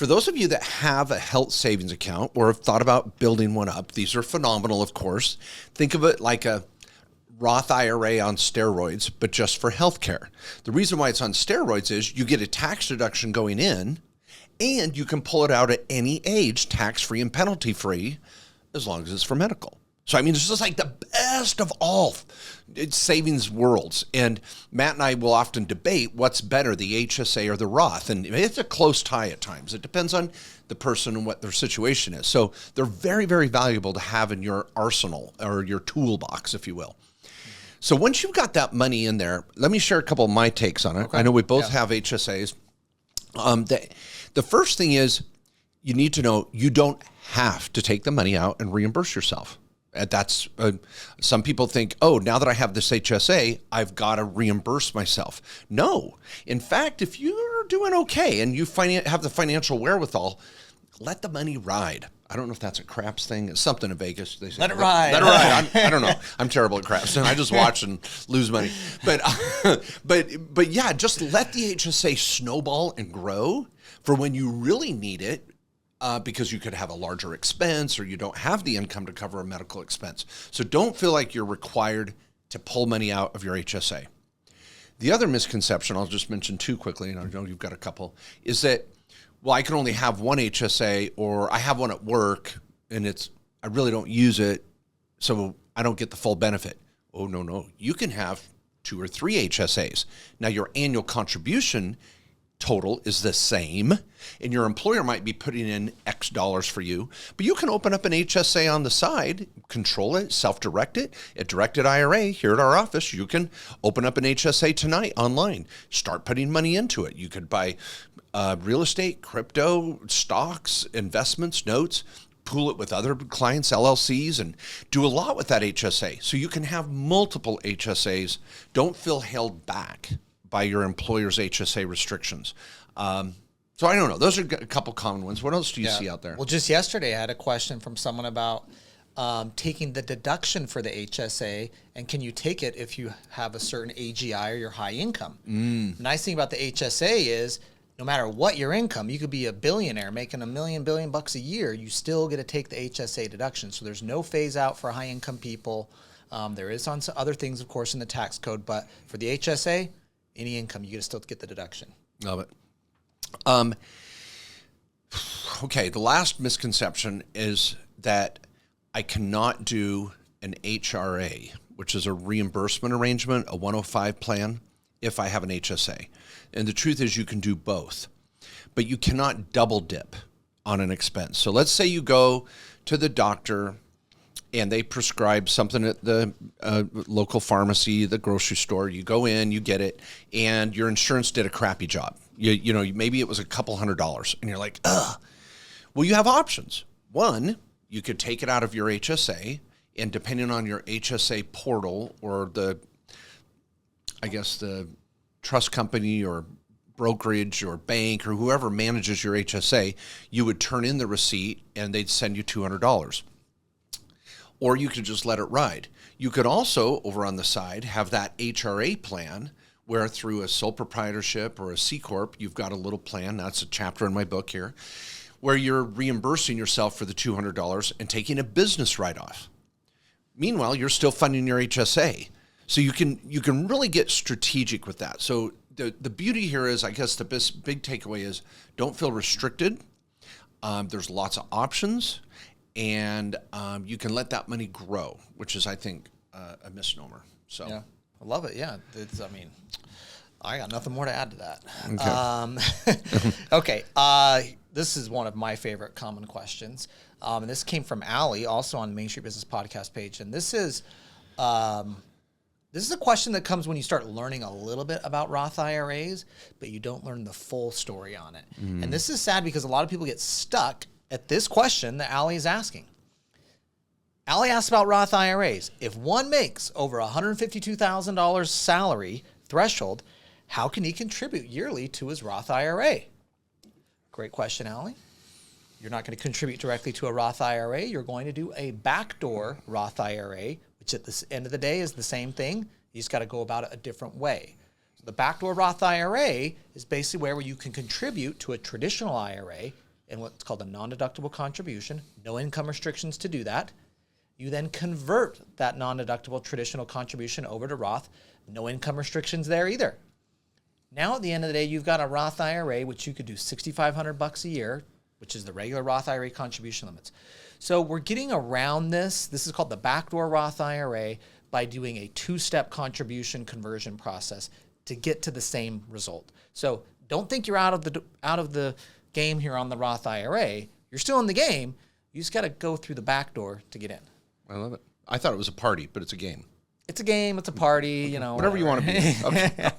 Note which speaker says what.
Speaker 1: For those of you that have a health savings account or have thought about building one up, these are phenomenal, of course. Think of it like a Roth IRA on steroids, but just for healthcare. The reason why it's on steroids is you get a tax deduction going in, and you can pull it out at any age, tax-free and penalty-free, as long as it's for medical. So, I mean, it's just like the best of all savings worlds. And Matt and I will often debate what's better, the HSA or the Roth. And it's a close tie at times. It depends on the person and what their situation is. So they're very, very valuable to have in your arsenal or your toolbox, if you will. So once you've got that money in there, let me share a couple of my takes on it. Okay. I know we both have HSAs. The first thing is you need to know you don't have to take the money out and reimburse yourself. That's some people think, oh, now that I have this HSA, I've got to reimburse myself. No. In fact, if you're doing okay and you have the financial wherewithal, let the money ride. I don't know if that's a craps thing. It's something in Vegas. They say,
Speaker 2: let it ride.
Speaker 1: Let it ride. I don't know. I'm terrible at craps, and I just watch and lose money. But yeah, just let the HSA snowball and grow for when you really need it. Because you could have a larger expense or you don't have the income to cover a medical expense. So don't feel like you're required to pull money out of your HSA. The other misconception, I'll just mention two quickly, and I know you've got a couple, is that, well, I can only have one HSA, or I have one at work and I really don't use it, so I don't get the full benefit. Oh, no. You can have 2 or 3 HSAs. Now, your annual contribution total is the same, and your employer might be putting in X dollars for you, but you can open up an HSA on the side, control it, self-direct it. At Directed IRA here at our office, you can open up an HSA tonight online, start putting money into it. You could buy real estate, crypto, stocks, investments, notes, pool it with other clients, LLCs, and do a lot with that HSA. So you can have multiple HSAs. Don't feel held back by your employer's HSA restrictions. So I don't know. Those are a couple common ones. What else do you see out there?
Speaker 2: Well, just yesterday I had a question from someone about taking the deduction for the HSA, and can you take it if you have a certain AGI or your high income? The nice thing about the HSA is no matter what your income, you could be a billionaire making $1 billion bucks a year, you still get to take the HSA deduction. So there's no phase out for high income people. There is on some other things, of course, in the tax code, but for the HSA, any income, you get to still get the deduction.
Speaker 1: Love it. Okay, the last misconception is that I cannot do an HRA, which is a reimbursement arrangement, a 105 plan, if I have an HSA. And the truth is you can do both, but you cannot double dip on an expense. So let's say you go to the doctor and they prescribe something at the local pharmacy, the grocery store. You go in, you get it, and your insurance did a crappy job. You know, maybe it was a couple $100, and you're like, ugh. Well, you have options. One, you could take it out of your HSA, and depending on your HSA portal or the trust company or brokerage or bank or whoever manages your HSA, you would turn in the receipt, and they'd send you $200. Or you could just let it ride. You could also, over on the side, have that HRA plan where through a sole proprietorship or a C Corp, you've got a little plan, that's a chapter in my book here, where you're reimbursing yourself for the $200 and taking a business write-off. Meanwhile, you're still funding your HSA. So you can really get strategic with that. So the beauty here is, I guess the big takeaway is don't feel restricted. There's lots of options. And you can let that money grow, which is, I think, a misnomer. So
Speaker 2: yeah, I love it. Yeah, I got nothing more to add to that. Okay. Okay. This is one of my favorite common questions, and this came from Allie, also on the Main Street Business Podcast page. And this is a question that comes when you start learning a little bit about Roth IRAs, but you don't learn the full story on it. And this is sad because a lot of people get stuck at this question that Allie is asking. Allie asks about Roth IRAs. If one makes over $152,000 salary threshold, how can he contribute yearly to his Roth IRA? Great question, Allie. You're not going to contribute directly to a Roth IRA. You're going to do a backdoor Roth IRA, which at the end of the day is the same thing. You just got to go about it a different way. So the backdoor Roth IRA is basically where you can contribute to a traditional IRA in what's called a non-deductible contribution, no income restrictions to do that. You then convert that non-deductible traditional contribution over to Roth, no income restrictions there either. Now at the end of the day, you've got a Roth IRA, which you could do $6,500 a year, which is the regular Roth IRA contribution limits. So we're getting around this. This is called the backdoor Roth IRA by doing a two-step contribution conversion process to get to the same result. So don't think you're out of the game here on the Roth IRA. You're still in the game. You just got to go through the back door to get in.
Speaker 1: I love it. I thought it was a party, but it's a game.
Speaker 2: It's a game. It's a party. You know,
Speaker 1: Whatever you want to be. Okay.